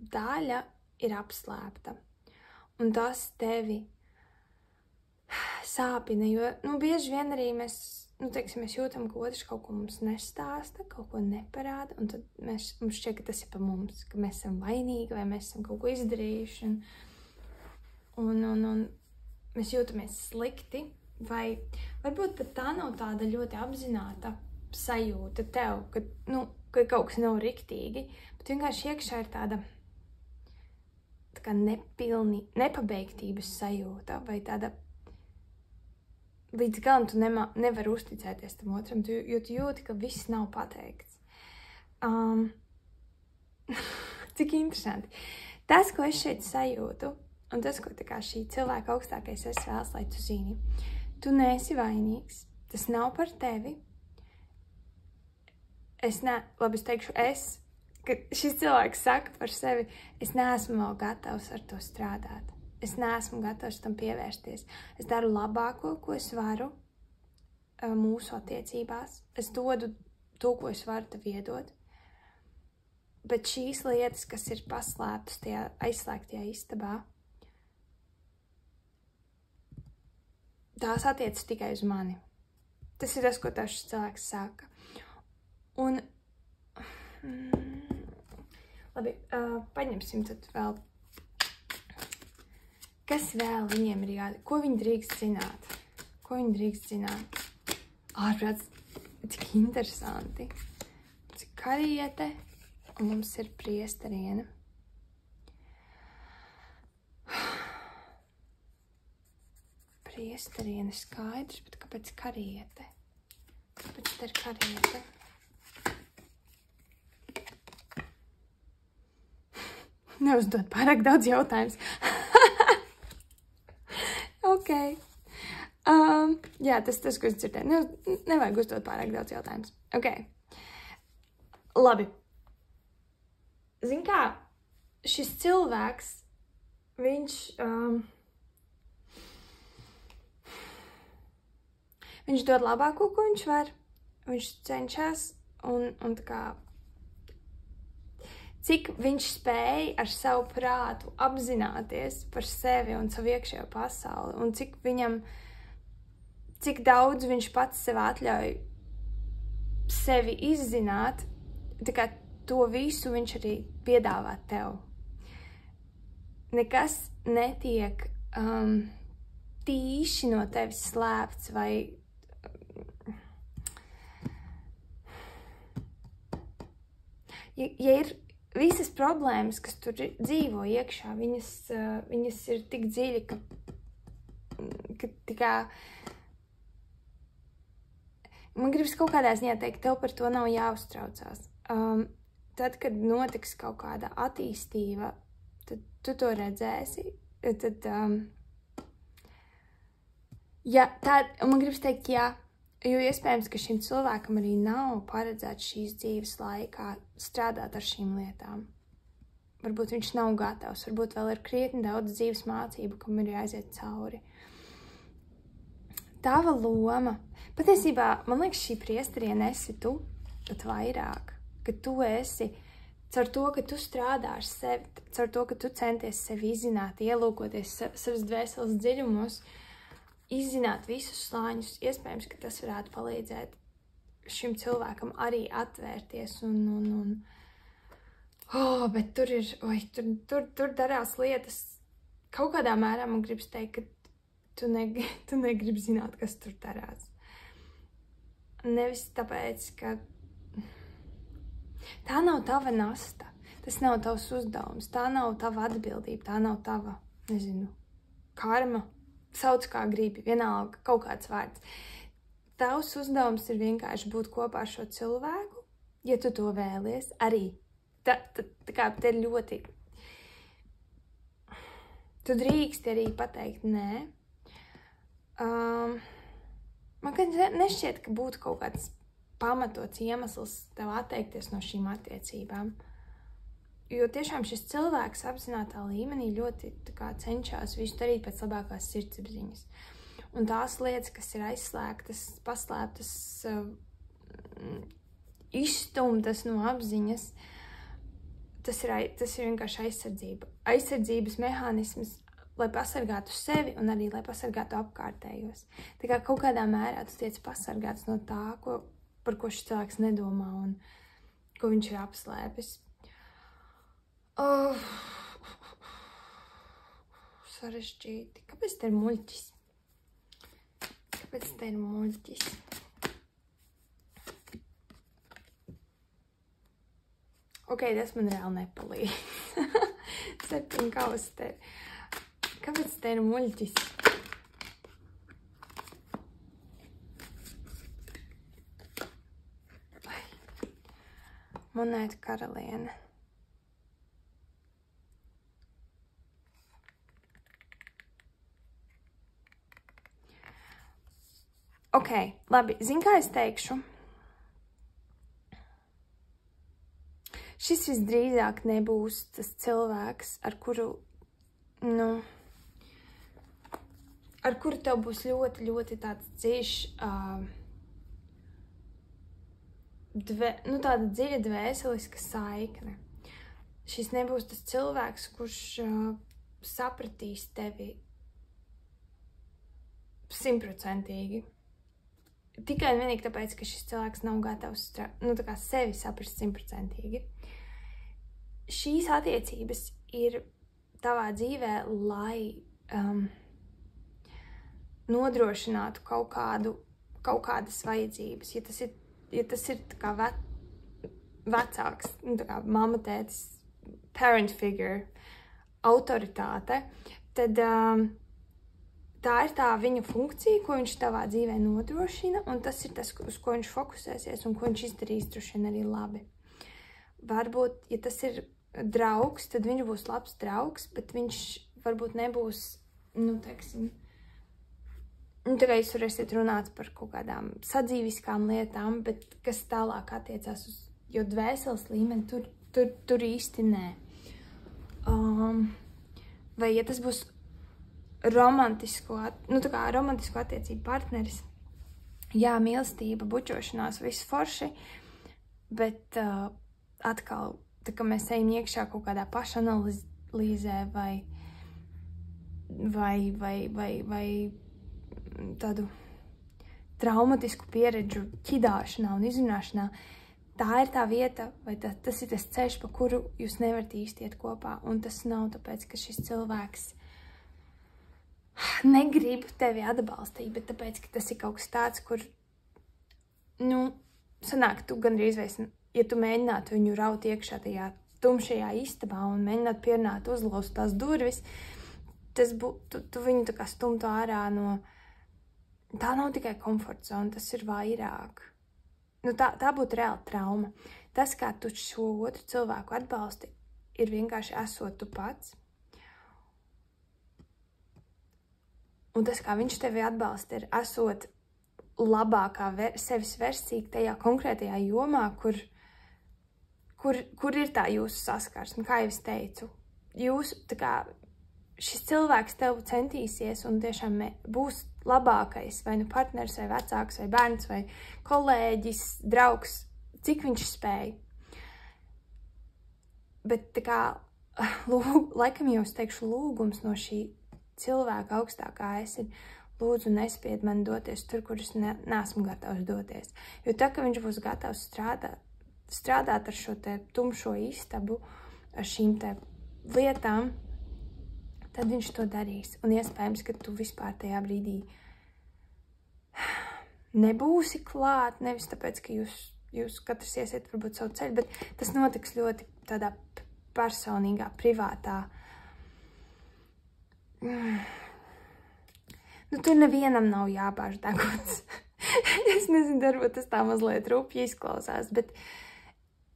daļa ir apslēpta. Un tas tevi sāpina, jo, nu, bieži vien arī mēs jūtam, ka otrs kaut ko mums nestāsta, kaut ko neparāda, un tad mums šķiet, ka tas ir pa mums, ka mēs esam vainīgi, vai mēs esam kaut ko izdarījuši, un mēs jūtamies slikti, vai varbūt pat tā nav tāda ļoti apzināta sajūta tev, ka kaut kas nav riktīgi, bet vienkārši iekšā ir tāda kā nepabeigtības sajūta, vai tāda līdz galam tu nevari uzticēties tam otram, jo tu jūti, ka viss nav pateikts. Cik interesanti. Tas, ko es šeit sajūtu, un tas, ko tā kā šī cilvēka augstākais es vēlas, lai tu zini, tu neesi vainīgs, tas nav par tevi. Es teikšu, ka šis cilvēks saka par sevi, es neesmu vēl gatavs ar to strādāt. Es neesmu gatavs tam pievērsties. Es daru labāko, ko es varu mūsu attiecībās. Es dodu to, ko es varu tev iedot. Bet šīs lietas, kas ir paslēptas tajā aizslēgtajā istabā, tās attiecas tikai uz mani. Tas ir tas, ko tev šis cilvēks saka. Un, labi, paņemsim tad vēl. Kas vēl viņiem ir jādara? Ko viņi drīkst zināt? Ko viņi drīkst zināt? Ārprāts, cik interesanti. Cik kariete, un mums ir priesteriene. Priesteriene skaidrs, bet kāpēc kariete? Kāpēc te ir kariete? Neuzdod pārāk daudz jautājums. Jā, tas, ko es dzirdēju. Nevajag uzdot pārāk daudz jautājumus. Ok. Labi. Zini kā, šis cilvēks, viņš dod labāko, ko viņš var. Viņš cenšas un tā kā cik viņš spēja ar savu prātu apzināties par sevi un savu iekšējo pasauli, un cik daudz viņš pats sev atļauj sevi izzināt, tā kā to visu viņš arī piedāvā tev. Nekas netiek tīši no tevis slēpts vai ja ir visas problēmas, kas tur dzīvo iekšā, viņas ir tik dziļi, ka tikā... Man gribas kaut kādā ziņā teikt, tev par to nav jāuztraucās. Tad, kad notiks kaut kāda attīstība, tad tu to redzēsi. Tad, man gribas teikt, jā, jo iespējams, ka šim cilvēkam arī nav paredzēts šīs dzīves laikā strādāt ar šīm lietām. Varbūt viņš nav gatavs, varbūt vēl ir krietni daudz dzīves mācību, kam ir jāiziet cauri. Tava loma, patiesībā, man liekas, šī priesteriene esi tu, pat vairāk, ka tu esi, caur to, ka tu strādā ar sevi, caur to, ka tu centies sevi izzināt, ielūkoties savas dvēseles dziļumos, izzināt visus slāņus, iespējams, ka tas varētu palīdzēt šim cilvēkam arī atvērties bet tur darās lietas. Kaut kādā mērā man gribas teikt, ka tu negribi zināt, kas tur darās. Nevis tāpēc, ka tā nav tava nasta, tas nav tavs uzdevums, tā nav tava atbildība, tā nav tava, nezinu, karma. Sauc kā gribi, vienalga kaut kāds vārds. Tavs uzdevums ir vienkārši būt kopā ar šo cilvēku, ja tu to vēlies, arī. Tā kā te ir ļoti... Tu drīksti arī pateikt nē. Man nešķiet, ka būtu kaut kāds pamatots iemesls tev atteikties no šīm attiecībām. Jo tiešām šis cilvēks apzinātā līmenī ļoti cenšas visu darīt pēc labākās sirdsapziņas. Un tās lietas, kas ir aizslēgtas, paslēptas, izstumtas no apziņas, tas ir vienkārši aizsardzība. Aizsardzības mehānisms, lai pasargātu sevi un arī, lai pasargātu apkārtējos. Tā kā kaut kādā mērā tu tiec pasargāts no tā, par ko šis cilvēks nedomā un ko viņš ir apslēpis. Sarežģīti. Kāpēc te ir muļķis? Ok, tas man reāli nepalīdz. 7 kausteri. Kāpēc te ir muļķis? Monētu karaliene. Ok, labi, zini, kā es teikšu? Šis visdrīzāk nebūs tas cilvēks, ar kuru tev būs ļoti, ļoti tāds dziļš, tāda dziļa dvēseliska saikne. Šis nebūs tas cilvēks, kurš sapratīs tevi 100%. Tikai un vienīgi tāpēc, ka šis cilvēks nav gatavs sevi saprast 100%. Šīs attiecības ir tavā dzīvē, lai nodrošinātu kaut kādas vajadzības. Ja tas ir tā kā vecāks, tā kā mamma, tētis, parent figure, autoritāte, tad tā ir tā viņa funkcija, ko viņš tavā dzīvē nodrošina, un tas ir tas, uz ko viņš fokusēsies un ko viņš izdarīs droši vien arī labi. Varbūt, ja tas ir draugs, tad viņš būs labs draugs, bet viņš varbūt nebūs, Tagad jūs varēsiet runāt par kaut kādām sadzīviskām lietām, bet kas tālāk attiecās uz, jo dvēseles līmeni tur īsti nē. Vai, ja tas būs romantisko attiecību partneris, jā, mīlestība, bučošanās, viss forši, bet atkal, tā kā mēs ejam iekšā kaut kādā pašanalīzē vai tādu traumatisku pieredžu ķidāšanā un izrunāšanā, tā ir tā vieta, vai tas ir tas ceļš, pa kuru jūs nevarat īsti iet kopā, un tas nav tāpēc, ka šis cilvēks negrib tevi atbalstīt, bet tāpēc, ka tas ir kaut kas tāds, kur, sanāk, tu gandrīz vairs, ja tu mēģinātu viņu raut iekšā tajā tumšajā istabā un mēģinātu pierunāt uzlauzt tās durvis, tu viņu tā kā stumtu ārā no, tā nav tikai komforta zona, tas ir vairāk. Tā būtu reāla trauma. Tas, kā tu šo otru cilvēku atbalsti, ir vienkārši esot tu pats. Un tas, kā viņš tevi atbalsta, ir esot labākā sevis versija tajā konkrētajā jomā, kur ir tā jūsu saskarsme, kā jau es teicu. Šis cilvēks tev centīsies un tiešām būs labākais, vai nu partneris, vai vecāks, vai bērns, vai kolēģis, draugs, cik viņš spēj. Bet laikam jau es teikšu lūgums no šī cilvēka augstākā es ir, lūdzu nespied man doties tur, kur es neesmu gatavs doties. Jo tā, ka viņš būs gatavs strādāt ar šo te tumšo istabu, ar šīm te lietām, tad viņš to darīs. Un iespējams, ka tu vispār tajā brīdī nebūsi klāt, nevis tāpēc, ka jūs katrs iesiet varbūt savu ceļu, bet tas notiks ļoti tādā personīgā, privātā. Tur nevienam nav jābāž deguns. Es nezinu, varbūt tas tā mazliet rupji izklausās, bet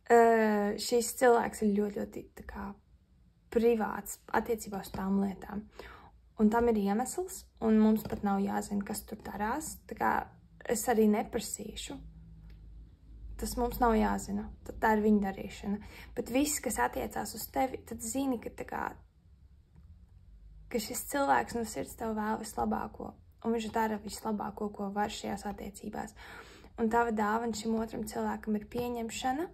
šīs cilvēks ir ļoti, ļoti tā kā privāts attiecībā uz tām lietām. Un tam ir iemesls, un mums pat nav jāzina, kas tur darās. Tā kā es arī neprasīšu. Tas mums nav jāzina. Tad tā ir viņa darīšana. Bet viss, kas attiecās uz tevi, tad zini, ka šis cilvēks no sirds tev vēl vislabāko. Un viņš dara vislabāko, ko var šajās attiecībās. Un tava dāvana šim otram cilvēkam ir pieņemšana,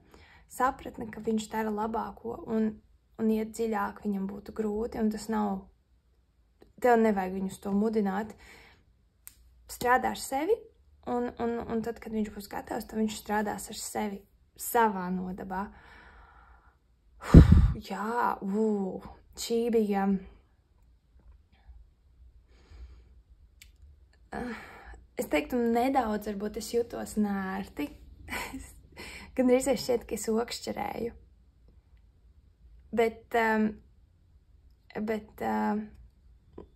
sapratne, ka viņš dara labāko un iet dziļāk viņam būtu grūti, un tas nav, tev nevajag viņus to mudināt. Strādā ar sevi, un tad, kad viņš būs gatavs, tad viņš strādās ar sevi savā nodabā. Jā, šī bija... Es teiktu, nedaudz, varbūt es jutos nērti. Gan arī šķiet, ka es okšķerēju. Bet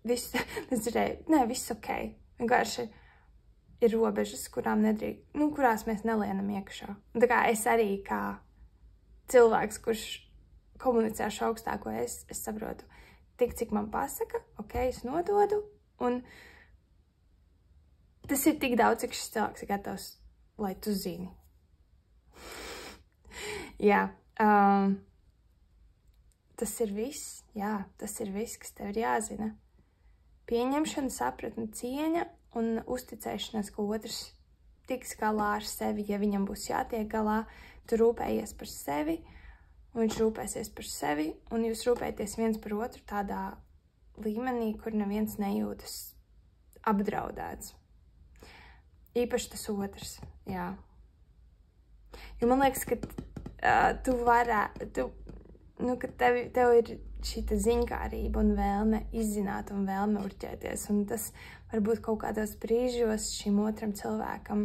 viss ok. Vienkārši ir robežas, kurās mēs nelienam iekšā. Tā kā es arī kā cilvēks, kurš komunicē ar šo augstāko, es saprotu, tik cik man pasaka, ok, es nododu, un tas ir tik daudz, cik šis cilvēks ir gatavs, lai tu zini. Jā, tas ir viss, kas tev ir jāzina. Pieņemšana, sapratne, cieņa un uzticēšanās, ka otrs tiks galā ar sevi, ja viņam būs jātiek galā, tu rūpējies par sevi, un viņš rūpēsies par sevi, un jūs rūpēties viens par otru tādā līmenī, kur neviens nejūtas apdraudēts. Īpaši tas otrs, jā. Jo man liekas, ka ka tev ir šī ziņkārība un vēlme izzināt un vēlme urķēties, un tas varbūt kaut kādos brīžos šim otram cilvēkam,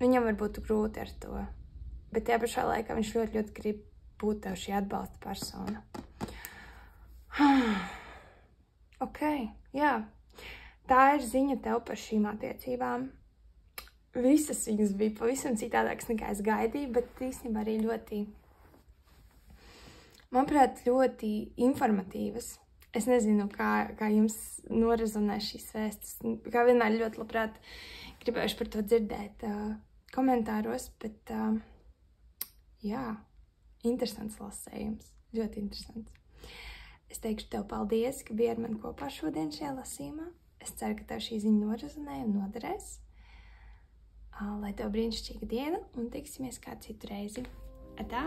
viņam varbūt grūti ar to, bet tajā pašā laikā viņš ļoti, ļoti grib būt tev šī atbalsta persona. Ok, jā. Tā ir ziņa tev par šīm attiecībām. Visas viņas bija pavisam citādākas nekā es gaidīju, bet īstenībā arī ļoti, manuprāt, ļoti informatīvas. Es nezinu, kā jums norezonē šīs vēstis. Kā vienmēr ļoti labprāt gribējuši par to dzirdēt komentāros, bet jā, interesants lasējums. Ļoti interesants. Es teikšu tev paldies, ka biji ar mani kopā šodien šajā lasījumā. Es ceru, ka tev šī ziņa norezonē un noderēs. Lai tev brīnišķīga diena un tiksimies kā citu reizi. Atā!